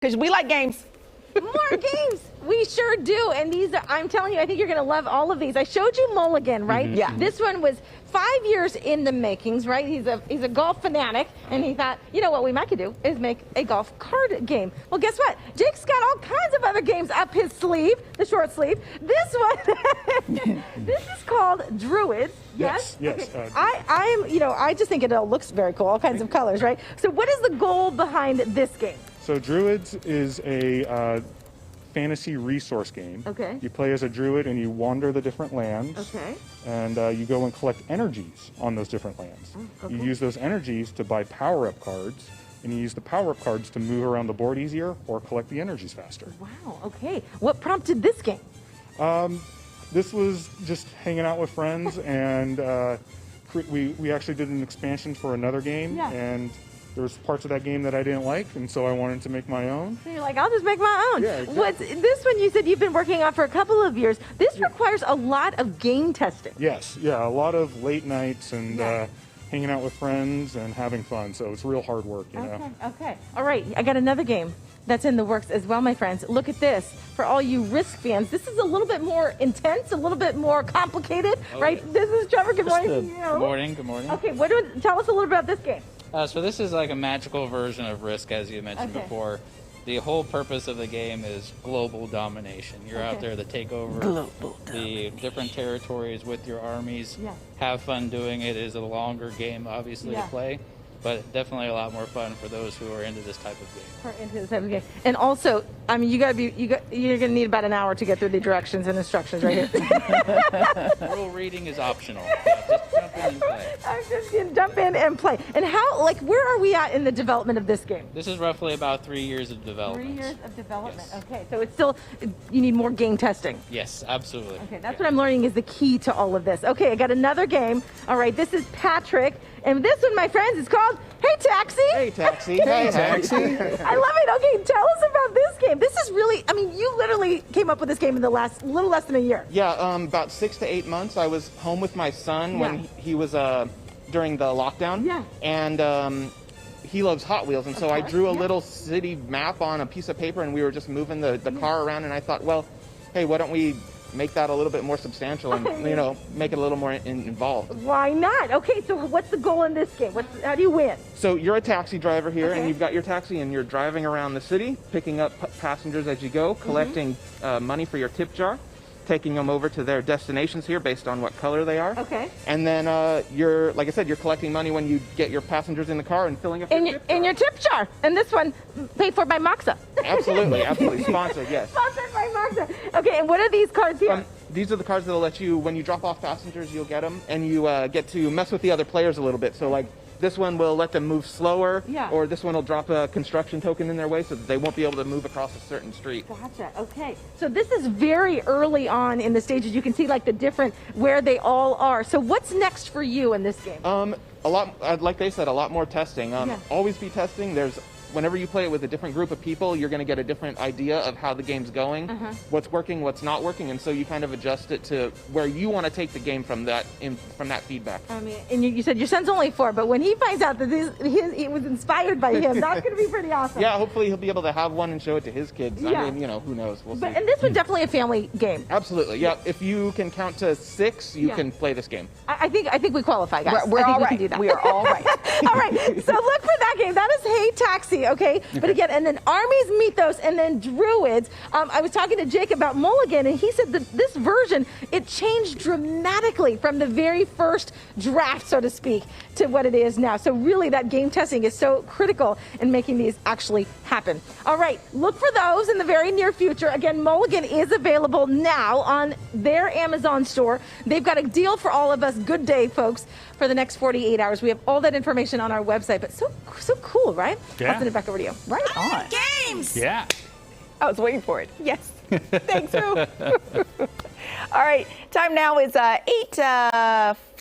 Because we like games. More games. We sure do. And these are, I'm telling you, I think you're going to love all of these. I showed you Mulligan, right? Mm-hmm. Yeah. This one was 5 years in the makings, right? He's a golf fanatic, and he thought, you know what we might could do is make a golf card game. Well, guess what? Jake's got all kinds of other games up his sleeve, the short sleeve. This one, this is called Druids. Yes. Yes. Okay. I just think it all looks very cool. All kinds of colors, right? So, what is the goal behind this game? So Druids is a fantasy resource game. Okay. You play as a druid and you wander the different lands. Okay. And you go and collect energies on those different lands. Oh, okay. You use those energies to buy power-up cards, and you use the power-up cards to move around the board easier or collect the energies faster. Wow. Okay. What prompted this game? This was just hanging out with friends, and we actually did an expansion for another game, Yeah. and there was parts of that game that I didn't like, and so I wanted to make my own. So you're like, I'll just make my own. Yeah, exactly. What's this one you said you've been working on for a couple of years? This requires a lot of game testing. Yes, yeah, a lot of late nights and Yeah. hanging out with friends and having fun, so it's real hard work, you know. Okay. All right. I got another game that's in the works as well, my friends. Look at this. For all you Risk fans, this is a little bit more intense, a little bit more complicated, right? yes. This is Trevor. Good morning to you. Good morning. Good morning. Okay. Tell us a little about this game. So this is like a magical version of Risk, as you mentioned Okay. before. The whole purpose of the game is global domination. You're out Okay. there to take over Global the different territories with your armies. Yeah. Have fun doing it. It is a longer game, obviously, Yeah. to play, but definitely a lot more fun for those who are into this type of game. Into this type of game. And also, I mean, you're gonna need about an hour to get through the directions and instructions right here. Rule reading is optional. So just jump in and play. I'm just gonna jump in and play. And where are we at in the development of this game? This is roughly about 3 years of 3 development. years of development. Yes. Okay, so it's still, you need more game testing. Yes, absolutely. Okay, that's what I'm learning is the key to all of this. Okay, I got another game. All right, this is Patrick. And this one, my friends, is called Hey Taxi. Hey, Taxi. Hey, Taxi. I love it. Okay, tell us about this game. This is really, I mean, you literally came up with this game in the last little less than a year. Yeah, about 6 to 8 months. I was home with my son when Yeah. he was during the lockdown. Yeah. And he loves Hot Wheels, and so I course, drew a yeah. little city map on a piece of paper, and we were just moving the car around. And I thought, well, hey, why don't we make that a little bit more substantial and make it a little more involved. Why not? Okay, so what's the goal in this game? How do you win? So you're a taxi driver here, Okay. and you've got your taxi, and you're driving around the city, picking up passengers as you go, collecting money for your tip jar, taking them over to their destinations here based on what color they are. Okay. And then you're, like I said, you're collecting money when you get your passengers in the car and filling up In your tip jar. your tip jar. And this one paid for by Moxa. Absolutely, absolutely. Sponsored, yes. Sponsored by Moxa. Okay, and what are these cards here? These are the cards that'll let you, when you drop off passengers, you'll get them, and you get to mess with the other players a little bit. So, like, this one will let them move slower, Yeah. or this one will drop a construction token in their way so that they won't be able to move across a certain street. Gotcha. Okay. So this is very early on in the stages. You can see like the different where they all are. So what's next for you in this game? A lot, like they said, a lot more testing. Yeah. Always be testing. Whenever you play it with a different group of people, you're going to get a different idea of how the game's going, what's working, what's not working, and so you kind of adjust it to where you want to take the game from that feedback. I mean, and you said your son's only 4, but when he finds out that it was inspired by him, that's going to be pretty awesome. Yeah, hopefully he'll be able to have one and show it to his kids. Yeah. I mean, who knows? We'll see. And this one's definitely a family game. Absolutely, yeah. If you can count to 6, you Yeah. can play this game. I think we qualify, guys. We're I think all we right. can do that. We are all right. All right, so look for that game. That is Hey Taxi, okay? But again, and then Armies, Mythos, and then Druids. I was talking to Jake about Mulligan, and he said that this version, it changed dramatically from the very first draft, so to speak, to what it is now. So really, that game testing is so critical in making these actually happen. All right, look for those in the very near future. Again, Mulligan is available now on their Amazon store. They've got a deal for all of us. Good day, folks, for the next 48 hours. We have all that information on our website, but so cool, right? Yeah. I'll send it back over to you. Right on. Games. Yeah. I was waiting for it. Yes. Thanks, Rue. All right. Time now is 8.